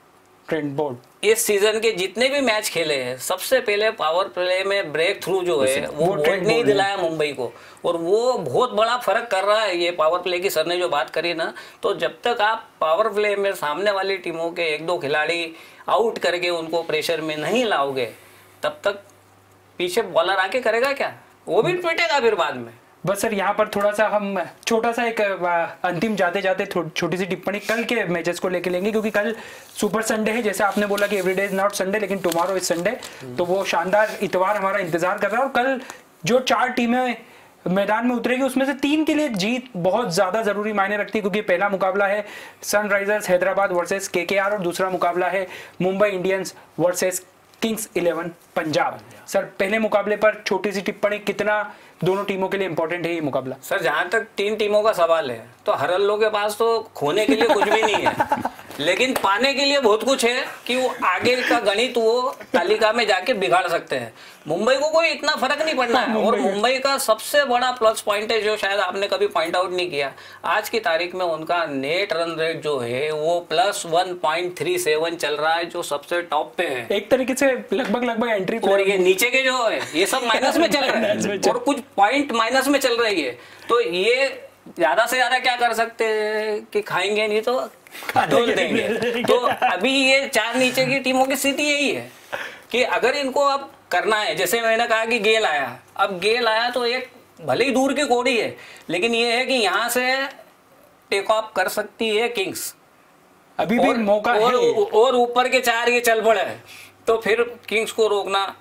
ट्रेंट बोल्ट। इस सीजन के जितने भी मैच खेले हैं सबसे पहले पावर प्ले में ब्रेक थ्रू जो है वो बोल्ट ने ही दिलाया मुंबई को, और वो बहुत बड़ा फर्क कर रहा है। ये पावर प्ले की सर ने जो बात करी ना, तो जब तक आप पावर प्ले में सामने वाली टीमों के 1-2 खिलाड़ी आउट करके उनको प्रेशर में नहीं लाओगे, तब तक पीछे बॉलर आके करेगा क्या, वो भी पिटेगा फिर बाद में। बस सर यहाँ पर थोड़ा सा हम छोटा सा एक अंतिम जाते जाते छोटी सी टिप्पणी कल के मैचेस को लेके लेंगे, क्योंकि कल सुपर संडे है। जैसे आपने बोला कि एवरीडे इज नॉट संडे, लेकिन टुमारो इज संडे, तो वो शानदार इतवार हमारा इंतजार कर रहा है। और कल जो 4 टीमें मैदान में उतरेगी उसमें से 3 के लिए जीत बहुत ज्यादा जरूरी मायने रखती है, क्योंकि पहला मुकाबला है सनराइजर्स हैदराबाद वर्सेस केकेआर और दूसरा मुकाबला है Mumbai Indians versus Kings 11 Punjab. Sir पहले मुकाबले पर छोटी सी टिप्पणी, कितना दोनों टीमों के लिए इंपॉर्टेंट है ये मुकाबला? सर जहां तक 3 टीमों का सवाल है तो हरल्लो के पास तो खोने के लिए कुछ भी नहीं है, लेकिन पाने के लिए बहुत कुछ है कि वो आगे का गणित वो तालिका में जाके बिगाड़ सकते हैं। मुंबई को कोई इतना फर्क नहीं पड़ना है, और मुंबई का सबसे बड़ा प्लस पॉइंट है जो शायद आपने कभी पॉइंट आउट नहीं किया, आज की तारीख में उनका नेट रन रेट जो है वो +1.37 चल रहा है, जो सबसे टॉप पे है। एक तरीके से लगभग एंट्री, और ये नीचे के जो है ये सब माइनस में चल रहे हैं और कुछ पॉइंट माइनस में चल रही है। तो ये ज्यादा से ज्यादा क्या कर सकते हैं कि खाएंगे नहीं तो धोल देंगे। तो अभी ये 4 नीचे की टीमों की स्थिति यही है कि अगर इनको अब करना है, जैसे मैंने कहा कि गेल आया, अब गेल आया तो एक भले ही दूर की कोड़ी है, लेकिन ये है कि यहाँ से टेक ऑफ कर सकती है किंग्स, अभी भी मौका है। और ऊपर के 4 ये चल पड़े तो फिर किंग्स को रोकना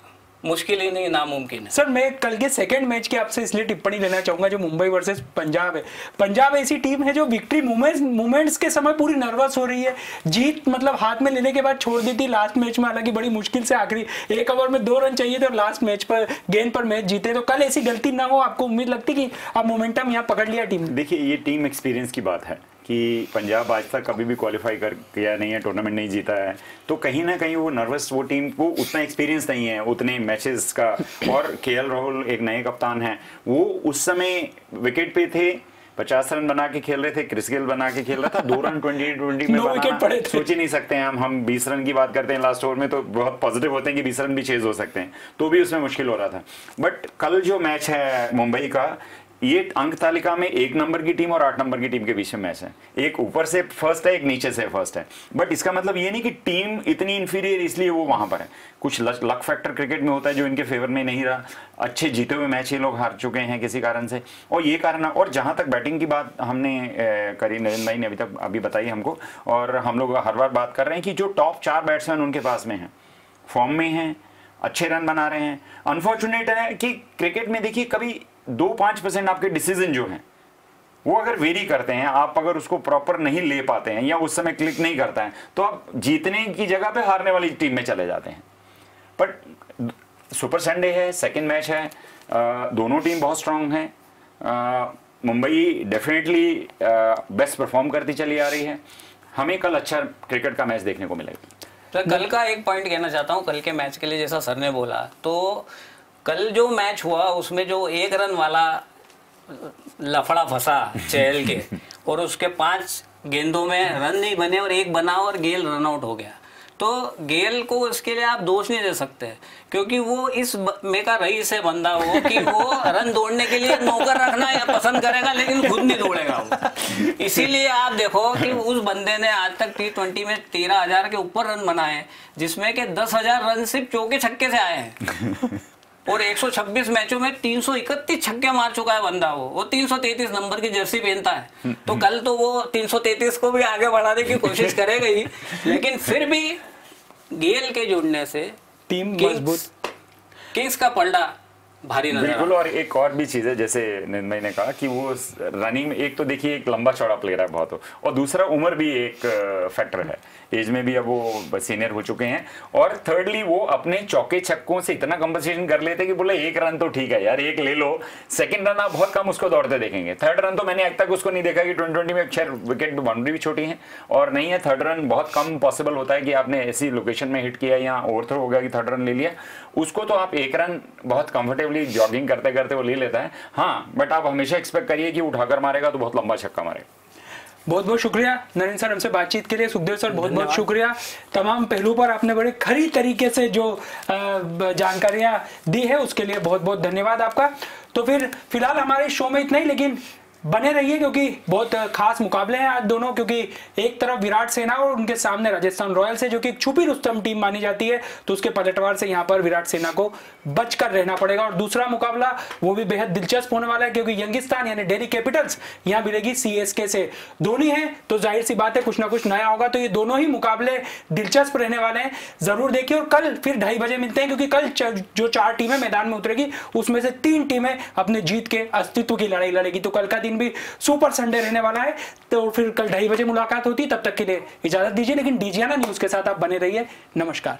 मुश्किल ही नहीं, नामुमकिन है। सर मैं कल के सेकंड मैच की आपसे इसलिए टिप्पणी लेना चाहूंगा जो मुंबई वर्सेस पंजाब है। पंजाब ऐसी टीम है जो विक्ट्री मोमेंट्स के समय पूरी नर्वस हो रही है, जीत मतलब हाथ में लेने के बाद छोड़ देती लास्ट मैच में, हालांकि बड़ी मुश्किल से आखिरी 1 ओवर में 2 रन चाहिए थे और लास्ट मैच पर गेंद पर मैच जीते। तो कल ऐसी गलती ना हो, आपको उम्मीद लगती कि आप मोमेंटम यहाँ पकड़ लिया टीम? देखिए ये टीम एक्सपीरियंस की बात है कि पंजाब आज तक कभी भी क्वालिफाई कर किया नहीं है, टूर्नामेंट नहीं जीता है, तो कहीं ना कहीं वो नर्वस, वो टीम को उतना एक्सपीरियंस नहीं है उतने मैचेस का। और केएल राहुल एक नए कप्तान हैं, वो उस समय विकेट पे थे, 50 रन बना के खेल रहे थे, क्रिस गेल बना के खेल रहा था, 2 रन 20 में बनाना सोच ही नहीं सकते हैं हम 20 रन की बात करते हैं लास्ट ओवर में, तो बहुत पॉजिटिव होते हैं कि 20 रन भी चेज हो सकते हैं, तो भी उसमें मुश्किल हो रहा था। बट कल जो मैच है मुंबई का, ये अंक तालिका में 1 नंबर की टीम और 8 नंबर की टीम के बीच में मैच है, एक ऊपर से फर्स्ट है, एक नीचे से फर्स्ट है। बट इसका मतलब ये नहीं कि टीम इतनी इंफीरियर इसलिए वो वहां पर है, कुछ लक फैक्टर क्रिकेट में होता है जो इनके फेवर में नहीं रहा, अच्छे जीते हुए मैच ये लोग हार चुके हैं किसी कारण से, और ये कारण। और जहां तक बैटिंग की बात हमने करी, नरेंद्र भाई ने अभी बताई हमको, और हम लोग हर बार बात कर रहे हैं कि जो टॉप 4 बैट्समैन उनके पास में है, फॉर्म में हैं, अच्छे रन बना रहे हैं। अनफॉर्चुनेट है कि क्रिकेट में देखिए कभी 2-5% आपके डिसीजन जो हैं वो अगर वेरी करते हैं, आप अगर उसको प्रॉपर नहीं ले पाते हैं या उस समय क्लिक नहीं करता है, तो आप जीतने की जगह पे हारने वाली टीम में चले जाते हैं। बट सुपर संडे है, सेकंड मैच है, दोनों टीम बहुत स्ट्रांग है, मुंबई डेफिनेटली बेस्ट परफॉर्म करती चली आ रही है, हमें कल अच्छा क्रिकेट का मैच देखने को मिलेगा। तो कल का एक पॉइंट कहना चाहता हूँ, कल के मैच के लिए जैसा सर ने बोला, तो कल जो मैच हुआ उसमें जो 1 रन वाला लफड़ा फंसा चहल के, और उसके 5 गेंदों में रन नहीं बने और 1 बना और गेल रन आउट हो गया, तो गेल को इसके लिए आप दोष नहीं दे सकते, क्योंकि वो इस में का रईस है बंदा वो कि वो रन दौड़ने के लिए नौकर रखना या पसंद करेगा, लेकिन खुद नहीं दौड़ेगा वो। इसीलिए आप देखो कि उस बंदे ने आज तक T20 में 13,000 के ऊपर रन बनाए, जिसमें के 10,000 रन सिर्फ चौके छक्के से आए हैं, और 126 मैचों में 331 छक्के मार चुका है बंदा। वो 333 नंबर की जर्सी पहनता है, तो कल तो वो 333 को भी आगे बढ़ाने की कोशिश करेगा ही, लेकिन फिर भी गेल के जुड़ने से टीम मजबूत, किंग्स का पलड़ा भारी नजर। बिल्कुल। और एक और भी चीज है, जैसे निर्मय ने कहा कि वो रनिंग में, एक तो देखिए एक लंबा चौड़ा प्लेयर है बहुत, और दूसरा उम्र भी एक फैक्टर है, एज में भी अब वो सीनियर हो चुके हैं, और थर्डली वो अपने चौके छक्कों से इतना कंपनसेशन कर लेते कि बोले 1 रन तो ठीक है यार, 1 ले लो, सेकंड रन आप बहुत कम उसको दौड़ते देखेंगे, थर्ड रन तो मैंने आज तक उसको नहीं देखा कि 2020 में 6 विकेट, बाउंड्री भी छोटी है और नहीं है, थर्ड रन बहुत कम पॉसिबल होता है कि आपने ऐसी लोकेशन में हिट किया या ओवरथ्रो हो गया कि थर्ड रन ले लिया, उसको तो आप 1 रन बहुत कंफर्टेबली जॉगिंग करते करते वो ले लेता है। हाँ, बट आप हमेशा एक्सपेक्ट करिए कि उठाकर मारेगा तो बहुत लंबा छक्का मारेगा। बहुत बहुत शुक्रिया नरेंद्र सर हमसे बातचीत के लिए। सुखदेव सर बहुत बहुत शुक्रिया। तमाम पहलू पर आपने बड़े खरी तरीके से जो जानकारियां दी है उसके लिए बहुत बहुत धन्यवाद आपका। तो फिर फिलहाल हमारे शो में इतना ही, लेकिन बने रहिए क्योंकि बहुत खास मुकाबले हैं आज दोनों, क्योंकि एक तरफ विराट सेना और उनके सामने राजस्थान रॉयल्स है जो कि एक छुपी रुस्तम टीम मानी जाती है, तो उसके पलटवार से यहाँ पर विराट सेना को बचकर रहना पड़ेगा। और दूसरा मुकाबला वो भी बेहद दिलचस्प होने वाला है क्योंकि यंगिस्तान यानी दिल्ली कैपिटल्स यहाँ मिलेगी सीएसके से। दोनों हैं तो जाहिर सी बात है कुछ ना कुछ नया होगा, तो ये दोनों ही मुकाबले दिलचस्प रहने वाले हैं, जरूर देखिए। और कल फिर 2:30 बजे मिलते हैं क्योंकि कल जो 4 टीमें मैदान में उतरेगी उसमें से 3 टीमें अपने जीत के अस्तित्व की लड़ाई लड़ेगी। तो कल का दिन भी सुपर संडे रहने वाला है, तो फिर कल 2:30 बजे मुलाकात होती है। तब तक के लिए इजाजत दीजिए, लेकिन डीजियाना न्यूज के साथ आप बने रहिए। नमस्कार।